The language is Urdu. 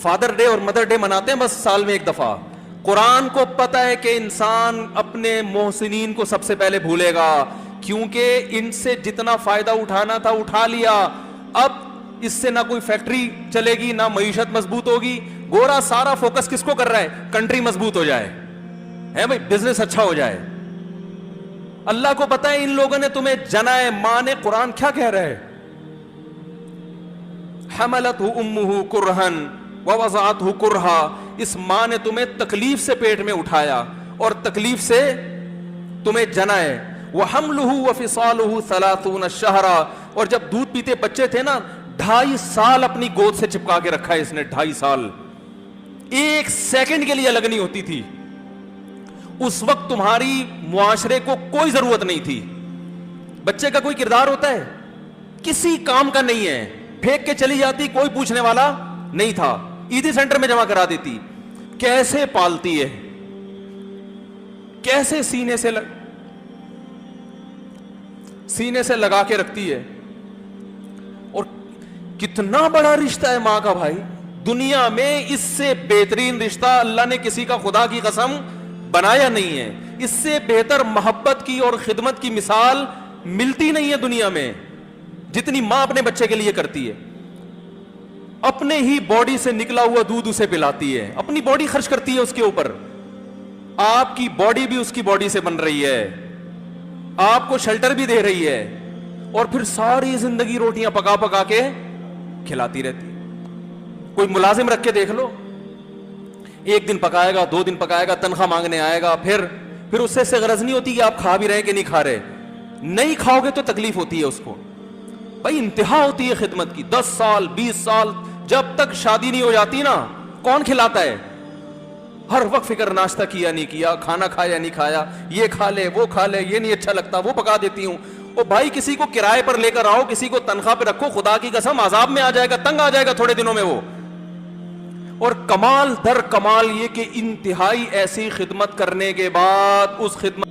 فادر ڈے اور مدر ڈے مناتے ہیں بس سال میں ایک دفعہ. قرآن کو پتہ ہے کہ انسان اپنے محسنین کو سب سے پہلے بھولے گا, کیونکہ ان سے جتنا فائدہ اٹھانا تھا اٹھا لیا. اب اس سے نہ کوئی فیکٹری چلے گی, نہ معیشت مضبوط ہوگی. گورا سارا فوکس کس کو کر رہا ہے؟ کنٹری مضبوط ہو جائے, ہے بھائی, بزنس اچھا ہو جائے. اللہ کو پتا ہے ان لوگوں نے تمہیں جنا ہے. ماں نے, قرآن کیا کہہ رہا ہے؟ حملتہ امہ کرہن ووضعتہ کرہا. اس ماں نے تمہیں تکلیف سے پیٹ میں اٹھایا اور تکلیف سے تمہیں جنا ہے. وحملہ وفصالہ 30 شہرا. اور جب دودھ پیتے بچے تھے نا, 2.5 سال اپنی گود سے چپکا کے رکھا ہے اس نے. 2.5 سال, ایک سیکنڈ کے لیے الگ نہیں ہوتی تھی. اس وقت تمہاری معاشرے کو کوئی ضرورت نہیں تھی. بچے کا کوئی کردار ہوتا ہے؟ کسی کام کا نہیں ہے. پھینک کے چلی جاتی, کوئی پوچھنے والا نہیں تھا. عیدی سینٹر میں جمع کرا دیتی. کیسے پالتی ہے, کیسے سینے سے لگا کے رکھتی ہے. اور کتنا بڑا رشتہ ہے ماں کا بھائی. دنیا میں اس سے بہترین رشتہ اللہ نے کسی کا خدا کی قسم بنایا نہیں ہے. اس سے بہتر محبت کی اور خدمت کی مثال ملتی نہیں ہے دنیا میں, جتنی ماں اپنے بچے کے لیے کرتی ہے. اپنے ہی باڈی سے نکلا ہوا دودھ اسے پلاتی ہے, اپنی باڈی خرچ کرتی ہے اس کے اوپر. آپ کی باڈی بھی اس کی باڈی سے بن رہی ہے, آپ کو شیلٹر بھی دے رہی ہے, اور پھر ساری زندگی روٹیاں پکا پکا کے کھلاتی رہتی. کوئی ملازم رکھ کے دیکھ لو, 1 دن پکائے گا, 2 دن پکائے گا, تنخواہ مانگنے آئے گا. پھر اس سے غرض نہیں ہوتی کہ آپ کھا بھی رہے کہ نہیں کھا رہے. نہیں کھاؤ گے تو تکلیف ہوتی ہے اس کو. بھائی انتہا ہوتی ہے خدمت کی. 10 سال 20 سال جب تک شادی نہیں ہو جاتی نا, کون کھلاتا ہے؟ ہر وقت فکر, ناشتہ کیا نہیں کیا, کھانا کھایا نہیں کھایا, یہ کھا لے وہ کھا لے, یہ نہیں اچھا لگتا وہ پکا دیتی ہوں. او بھائی کسی کو کرائے پر لے کر آؤ, کسی کو تنخواہ پہ رکھو, خدا کی قسم عذاب میں آ جائے گا, تنگ آ جائے گا تھوڑے دنوں میں وہ. اور کمال در کمال یہ کہ انتہائی ایسی خدمت کرنے کے بعد اس خدمت